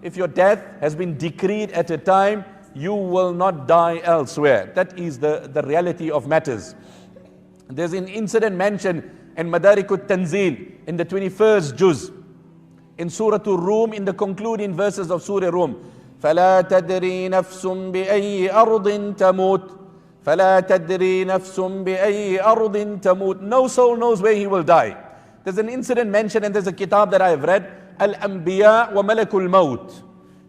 if your death has been decreed at a time, you will not die elsewhere. That is the reality of matters. There's an incident mentioned in Madarikut Tanzil in the 21st juz, in Surah Rum, in the concluding verses of Surah Rum. فَلَا تَدْرِي نَفْسٌ بِأَيِّ أَرْضٍ تَمُوتُ فَلَا تَدْرِي نَفْسٌ بِأَيِّ أَرْضٍ تَمُوتُ. No soul knows where he will die. There's an incident mentioned, and there's a kitab that I have read, Al-Anbiya wa Malakul Maut,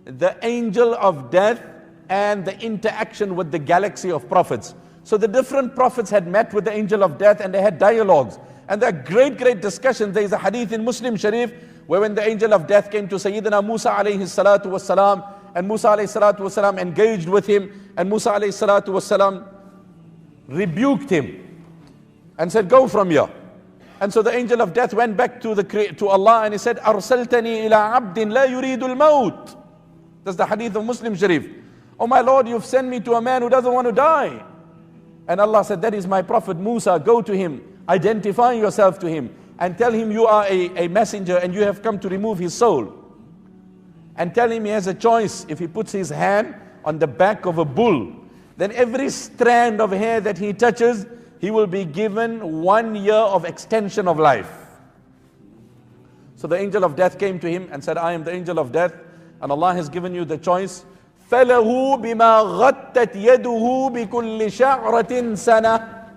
the angel of death and the interaction with the galaxy of prophets. So the different prophets had met with the angel of death and they had dialogues. And there are great discussions. There is a hadith in Muslim Sharif where when the angel of death came to Sayyidina Musa alayhi salatu wassalam, and Musa alayhi salatu wassalam engaged with him, and Musa alayhi salatu wassalam rebuked him and said, go from here. And so the angel of death went back to Allah and he said, Arsaltani ila abdin la yuridul maut. That's the hadith of Muslim Sharif. Oh my Lord, you've sent me to a man who doesn't want to die. And Allah said, that is my prophet Musa, go to him, identify yourself to him, and tell him you are a messenger and you have come to remove his soul. And tell him he has a choice. If he puts his hand on the back of a bull, then every strand of hair that he touches, he will be given 1 year of extension of life. So the angel of death came to him and said, I am the angel of death, and Allah has given you the choice. فَلَهُ بِمَا غَطَّتْ يَدُهُ بِكُلِّ شَعْرَةٍ سَنَةٍ.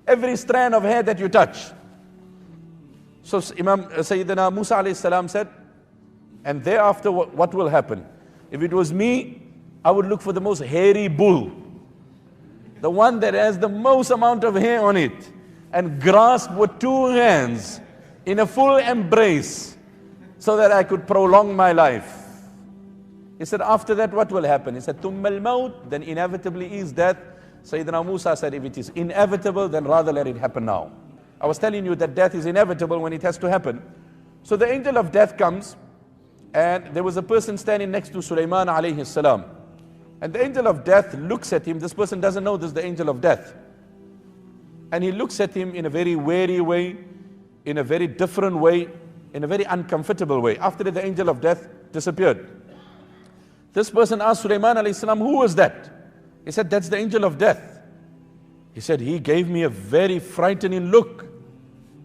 Every strand of hair that you touch. So Sayyidina Musa alayhi salam said, and thereafter what will happen? If it was me, I would look for the most hairy bull, the one that has the most amount of hair on it, and grasp with 2 hands in a full embrace so that I could prolong my life. He said, after that what will happen? He said, ثُمَّ الْمَوْتِ, then inevitably is death. Sayyidina Musa said, if it is inevitable, then rather let it happen now. I was telling you that death is inevitable when it has to happen. So the angel of death comes, and there was a person standing next to Sulaiman alayhi salam. And the angel of death looks at him. This person doesn't know this is the angel of death. And he looks at him in a very wary way, in a very different way, in a very uncomfortable way. After that, the angel of death disappeared. This person asked Sulaiman alayhi salam, who was that? He said, that's the angel of death. He said, he gave me a very frightening look,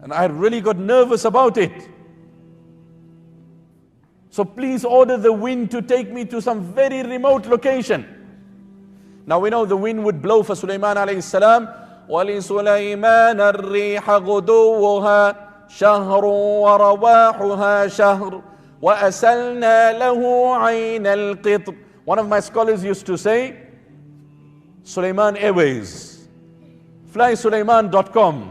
and I really got nervous about it. So please order the wind to take me to some very remote location. Now we know the wind would blow for Sulaiman alayhi salam. وَلِسُلَيْمَانَ الرِّيحَ غُدُوُّهَا شَهْرٌ وَرَوَاحُهَا شَهْرٌ وَأَسَلْنَا لَهُ عَيْنَ الْقِطْرِ. One of my scholars used to say, Sulaiman Airways, flysulaiman.com.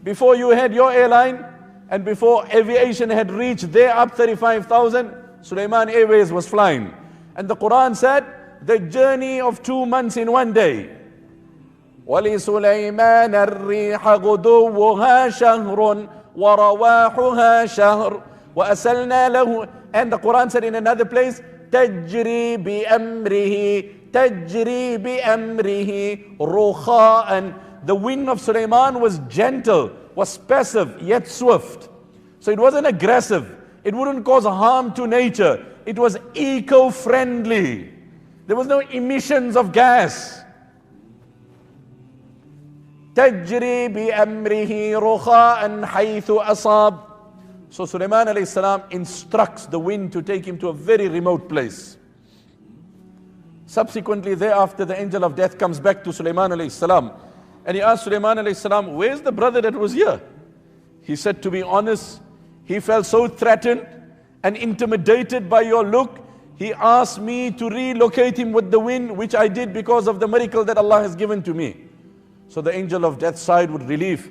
Before you had your airline, and before aviation had reached their up 35,000, Sulaiman Airways was flying. And the Quran said, the journey of 2 months in 1 day. وَلِسُلَيْمَانَ الرِّيحَ غُدُوُّهَا شَهْرٌ وَرَوَاحُهَا شَهْرٌ وَأَسَلْنَا لَهُ. And the Quran said in another place, تَجْرِي بِأَمْرِهِ تَجْرِي بِأَمْرِهِ رُخَاءً. The wind of Sulaiman was gentle, was passive, yet swift. So it wasn't aggressive. It wouldn't cause harm to nature. It was eco-friendly. There was no emissions of gas. تَجْرِي بِأَمْرِهِ رُخَاءً حَيْثُ أَصَابَ. So Sulaiman alayhi salam instructs the wind to take him to a very remote place. Subsequently thereafter, the angel of death comes back to Sulaiman alayhi salam. And he asked Sulaiman alayhi salam, where's the brother that was here? He said, to be honest, he felt so threatened and intimidated by your look, he asked me to relocate him with the wind, which I did because of the miracle that Allah has given to me. So the angel of death sighed with relief.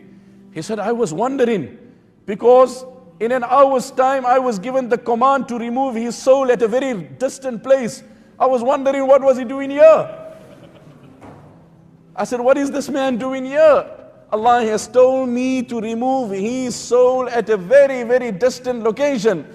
He said, I was wondering, because in an hour's time I was given the command to remove his soul at a very distant place. I was wondering, what was he doing here? I said, what is this man doing here? Allah has told me to remove his soul at a very, very distant location.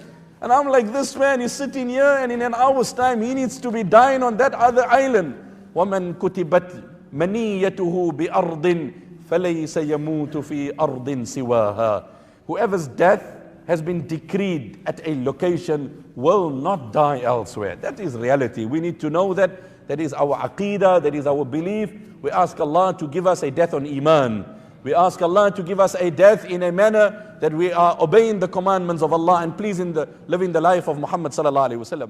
And I'm like, this man is sitting here, and in an hour's time he needs to be dying on that other island. وَمَنْ كُتِبَتْ مَنِيَّتُهُ بِأَرْضٍ فَلَيْسَ يَمُوتُ فِي أَرْضٍ سِوَاهَا. Whoever's death has been decreed at a location will not die elsewhere. That is reality. We need to know that. That is our aqeedah, that is our belief. We ask Allah to give us a death on iman. We ask Allah to give us a death in a manner that we are obeying the commandments of Allah and living the life of Muhammad sallallahu alaihi wasallam.